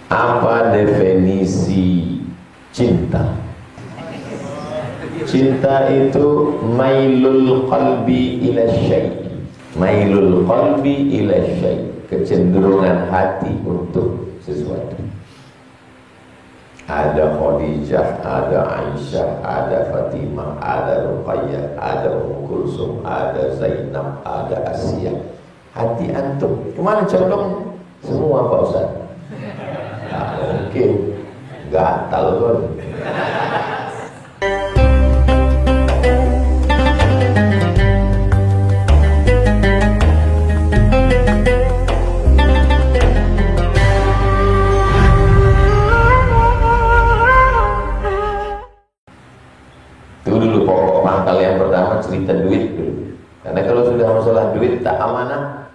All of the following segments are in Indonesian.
Apa definisi cinta? Cinta itu mailul qalbi ila syai'. Mailul qalbi ila syai', kecenderungan hati untuk sesuatu. Ada Khadijah, ada Aisyah, ada Fatimah, ada Ruqayyah, ada Kulsum, ada Zainab, ada Asia. Hati antum kemana condongnya? Semua Pak Ustaz. Nah, mungkin gatal kan. Pangkal yang pertama cerita duit dulu. Karena kalau sudah masalah duit tak amanah,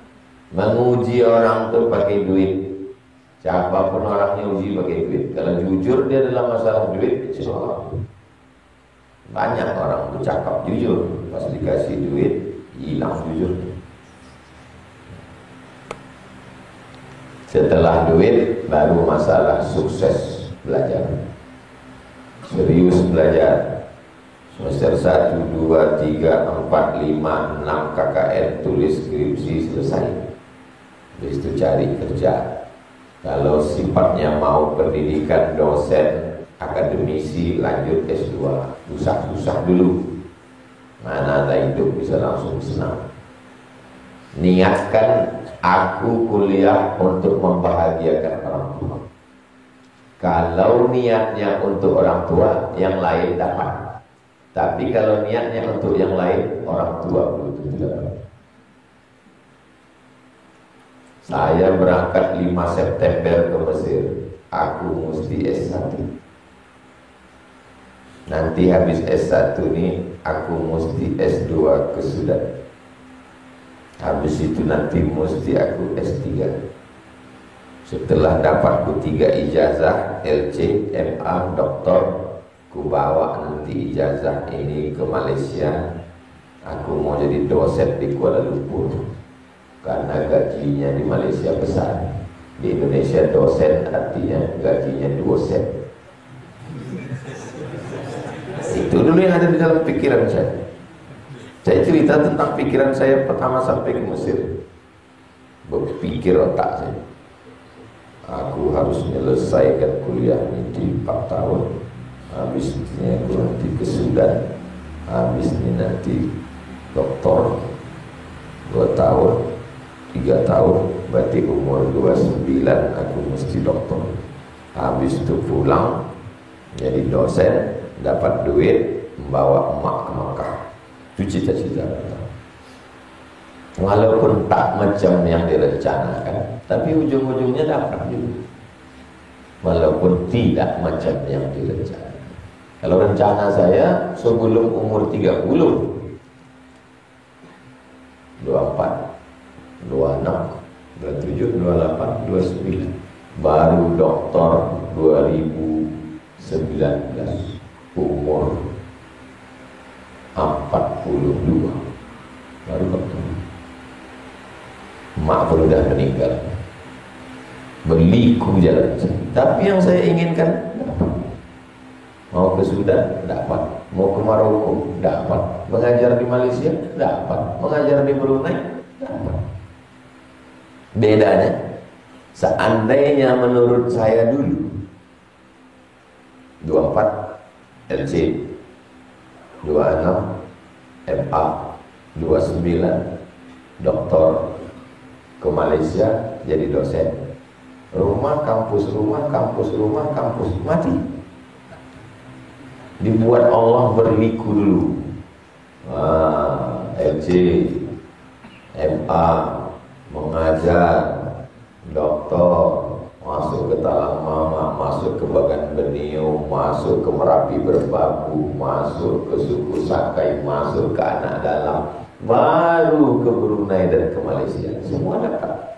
menguji orang tuh pakai duit. Siapapun orangnya uji pakai duit. Kalau jujur dia dalam masalah duit, banyak orang tuh cakap jujur, pas dikasih duit hilang jujur. Setelah duit baru masalah sukses belajar, serius belajar. Semester 1, 2, 3, 4, 5, 6 KKN, tulis skripsi selesai. Habis itu cari kerja. Kalau sifatnya mau pendidikan dosen, akademisi, lanjut S2. Susah-susah dulu. Mana ada hidup bisa langsung senang. Niatkan aku kuliah untuk membahagiakan orang tua. Kalau niatnya untuk orang tua, yang lain dapat. Tapi kalau niatnya untuk yang lain, orang tua belum tentu dapat. Saya berangkat 5 September ke Mesir. Aku mesti S1. Nanti habis S1 ini, aku mesti S2 ke Sudan. Habis itu nanti mesti aku S3. Setelah dapat ku 3 ijazah, LC, MA, doktor, ku bawa nanti ijazah ini ke Malaysia. Aku mau jadi dosen di Kuala Lumpur karena gajinya di Malaysia besar. Di Indonesia dosen artinya gajinya dosen. Itu dulu yang ada di dalam pikiran saya. Saya cerita tentang pikiran saya pertama sampai ke Mesir. Berpikir otak saya, aku harus menyelesaikan kuliah ini di 4 tahun. Habisnya aku nanti ke Sudan. Habis ini nanti doktor 2 tahun 3 tahun, berarti umur 29 aku mesti doktor. Habis itu pulang jadi dosen, dapat duit, membawa emak ke Mekah. Itu cita-cita. Walaupun tak macam yang direncanakan, tapi ujung-ujungnya dapat juga. Walaupun tidak macam yang direncanakan. Kalau rencana saya sebelum umur 30, 24, 26, 27, 28, 29, baru doktor 2019, umur 42, baru doktor. Mak pun udah meninggal, berliku jalan. Tapi yang saya inginkan dapat. Mau ke Sudan, dapat. Mau ke Maroko, dapat. Mengajar di Malaysia, dapat. Mengajar di Brunei, dapat. Bedanya, seandainya menurut saya dulu 24 LC, 26 MA, 29 doktor, ke Malaysia jadi dosen. Rumah, kampus, mati. Dibuat Allah berliku dulu. LC, MA, mengajar, doktor, masuk ke Talang Mama, masuk ke Bagan Benio, masuk ke Merapi Berbabu, masuk ke suku Sakai, masuk ke Anak Dalam, baru ke Brunei dan ke Malaysia. Semua dapat.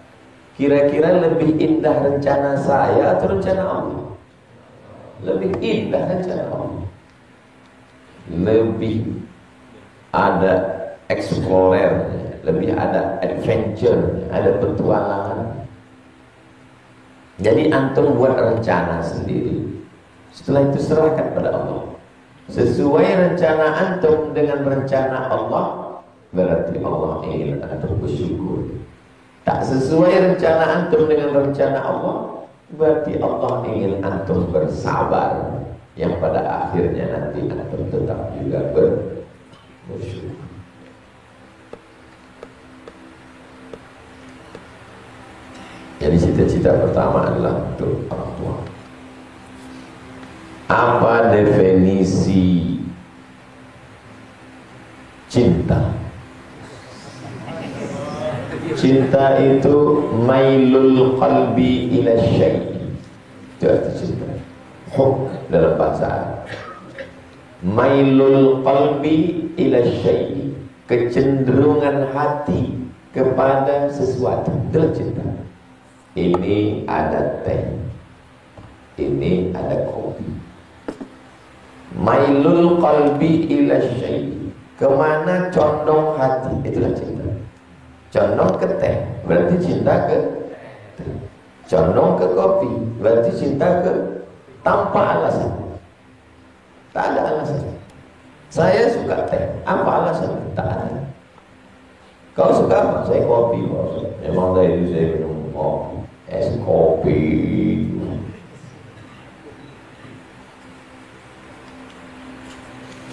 Kira-kira lebih indah rencana saya atau rencana Allah? Lebih indah rencana Allah. Lebih ada explorer, lebih ada adventure, ada petualangan. Jadi antum buat rencana sendiri. Setelah itu serahkan pada Allah. Sesuai rencana antum dengan rencana Allah, berarti Allah ingin antum bersyukur. Tak sesuai rencana antum dengan rencana Allah, berarti Allah ingin antum bersabar, yang pada akhirnya nanti antum tetap juga bersyukur. Jadi cita-cita pertama adalah untuk orang tua. Apa definisi cinta? Cinta itu mailul qalbi ila syai'. Itu arti cinta. Hub dalam bahasa Arab. Mailul qalbi ila syai', kecenderungan hati kepada sesuatu. Itulah cinta. Ini ada teh, ini ada kopi. Mailul qalbi ila syai', kemana condong hati, itulah cinta. Condong ke teh, berarti cinta ke teh. Condong ke kopi, berarti cinta ke, tanpa alasan. Tak ada alasan. Saya suka teh, apa alasan? Tak ada. Kau suka apa? Saya kopi, bos. Memang dari itu saya minum kopi, es kopi.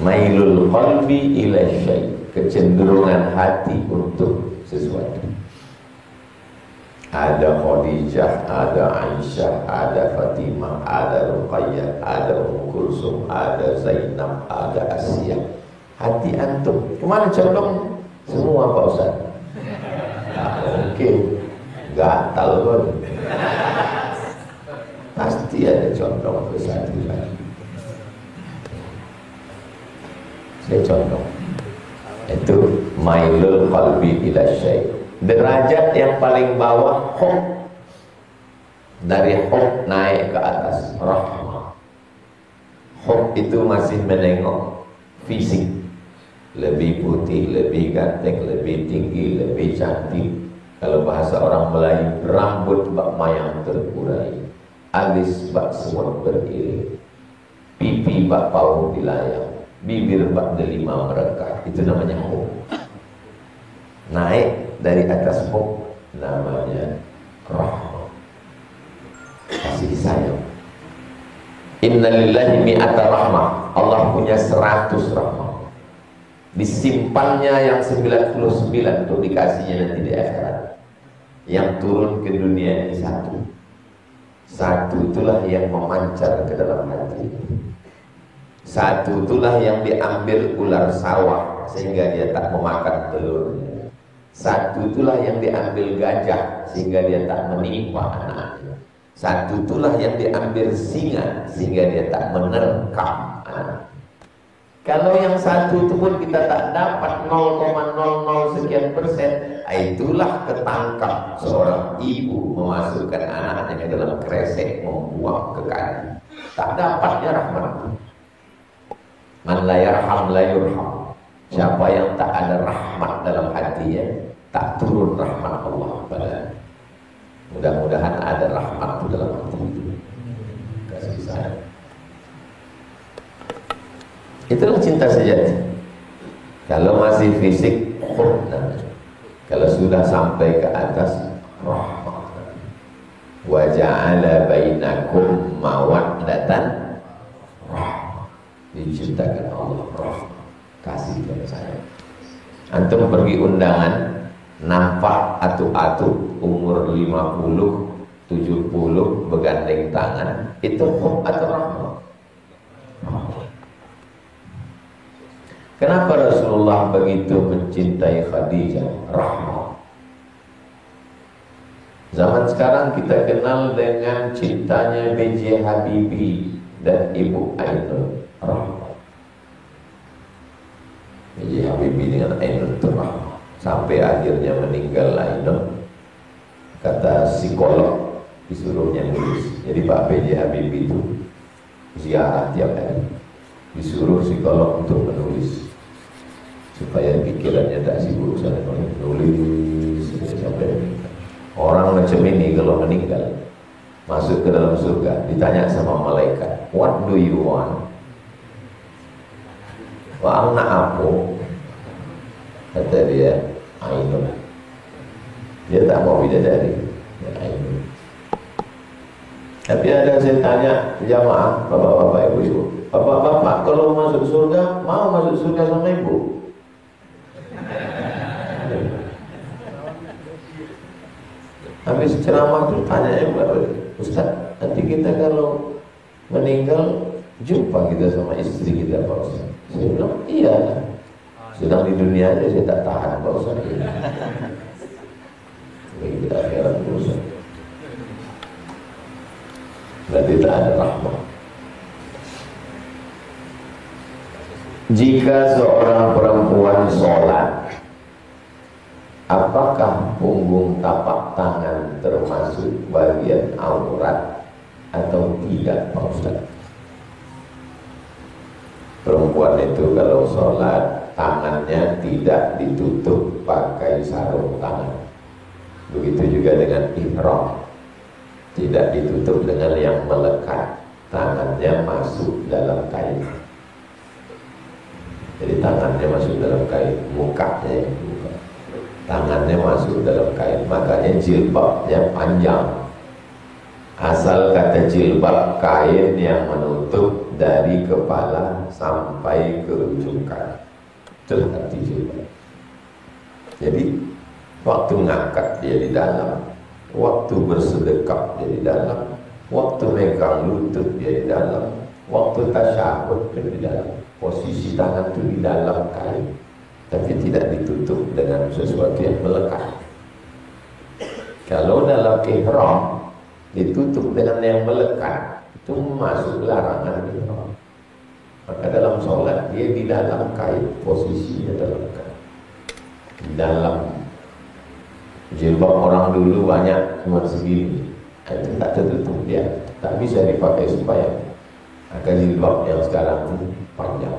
Mailul qalbi ila syai', kecenderungan hati untuk sesuatu. Ada Khadijah, ada Aisyah, ada Fatimah, ada Ruqayyah, ada Ummu Kulsum, ada Zainab, ada Asia. Hati antum kemana condong? Semua Pak Ustaz. Mungkin gatal pun. Pasti ada condong ke satu lagi. Saya condong. Itu mailul qalbi ila syai'. Derajat yang paling bawah hub. Dari hub naik ke atas rahmah. Hub itu masih menengok fisik, lebih putih, lebih ganteng, lebih tinggi, lebih cantik. Kalau bahasa orang Melayu, rambut bak mayang terurai, alis bak semua beriring, pipi bak pau dilayang, bibir bak delima merekah. Itu namanya hub. Naik dari atas hub namanya rahmah, kasih sayang. Innalillahi mi'ata rahmah, Allah punya 100 rahmah. Disimpannya yang 99 untuk dikasihnya nanti di akhirat. Yang turun ke dunia ini satu. Satu itulah yang memancar ke dalam hati. Satu itulah yang diambil ular sawah sehingga dia tak memakan telurnya. Satu itulah yang diambil gajah sehingga dia tak menimpa anaknya. Satu itulah yang diambil singa sehingga dia tak menerkam anaknya. Kalau yang satu itu pun kita tak dapat 0,00 sekian persen, itulah ketangkap seorang ibu memasukkan anaknya ke dalam kresek, membuang ke kali. Tak dapatnya rahmat. Man la yarham la yurham. Siapa yang tak ada rahmat dalam hatinya, tak turun rahmat Allah padanya. Mudah-mudahan ada rahmat dalam hati itu. Kasih sayang. Itulah cinta sejati. Kalau masih fisik, hubna. Kalau sudah sampai ke atas, rahmah. Wa ja'ala bainakum mawaddatan rahmah. Diciptakan Allah rahmah, kasih pada saya. Antum pergi undangan, nampak atu-atu umur 50, 70 bergandeng tangan, itu hub atau rahmah? Kenapa Rasulullah begitu mencintai Khadijah? Rahmah. Zaman sekarang kita kenal dengan cintanya B.J. Habibie dan Ibu Ainul. Rahmah. B.J. Habibie dengan Ainul itu rahmah. Sampai akhirnya meninggal Ainul. Kata psikolog, disuruhnya nulis. Jadi Pak B.J. Habibie itu ziarah tiap hari. Disuruh psikolog untuk menulis supaya pikirannya tak sibuk sana nulis sampai meninggal. Orang macam ini kalau meninggal masuk ke dalam surga, ditanya sama malaikat, what do you want? Wa anak apa? Kata dia, Ainun. Dia tak mau bidadari, ya, Ainun. Tapi ada saya tanya jamaah, bapak-bapak, ibu-ibu, bapak-bapak kalau masuk surga, mau masuk surga sama ibu? Habis ceramah itu tanya Ustaz, nanti kita kalau meninggal jumpa kita sama istri kita Pak Ustaz. Saya bilang, iya. Sedang di dunia aja saya tak tahan Pak Ustaz. Ini akhirat Ustaz. Berarti tak ada rahmat. Jika seorang perempuan sholat, apakah punggung tapak tangan termasuk bagian aurat atau tidak Pak Ustaz? Perempuan itu kalau sholat, tangannya tidak ditutup pakai sarung tangan. Begitu juga dengan ihram, tidak ditutup dengan yang melekat, tangannya masuk dalam kain. Jadi tangannya masuk dalam kain, mukanya yang buka, tangannya masuk dalam kain. Makanya jilbabnya panjang. Asal kata jilbab, kain yang menutup dari kepala sampai ke ujung kaki. Itulah arti jilbab. Jadi waktu ngangkat dia di dalam, waktu bersedekap dia di dalam, waktu megang lutut dia di dalam, waktu tasyahud dia di dalam. Posisi tangan itu di dalam kain, tapi tidak ditutup dengan sesuatu yang melekat. Kalau dalam ihram ditutup dengan yang melekat, itu masuk larangan ihram. Maka dalam sholat dia di dalam kain, posisinya dalam kain. Di dalam jilbab orang dulu banyak cuma segini, itu tak tertutup dia, tak bisa dipakai supaya. Maka jilbab yang sekarang panjang.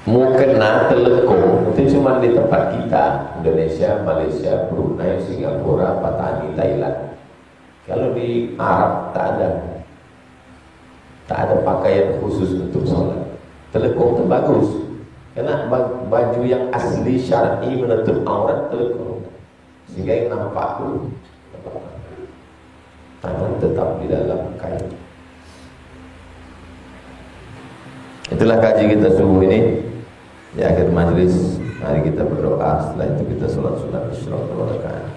Mukena telekung itu cuma di tempat kita, Indonesia, Malaysia, Brunei, Singapura, Patani, Thailand. Kalau di Arab tak ada pakaian khusus untuk sholat. Telekung itu bagus, karena baju yang asli syar'i menutup aurat telekung, sehingga yang nampak dulu. Tangan tetap di dalam kain. Itulah kaji kita subuh ini. Di akhir majlis, mari kita berdoa. Setelah itu kita sholat sunat isyraq wal rakaat.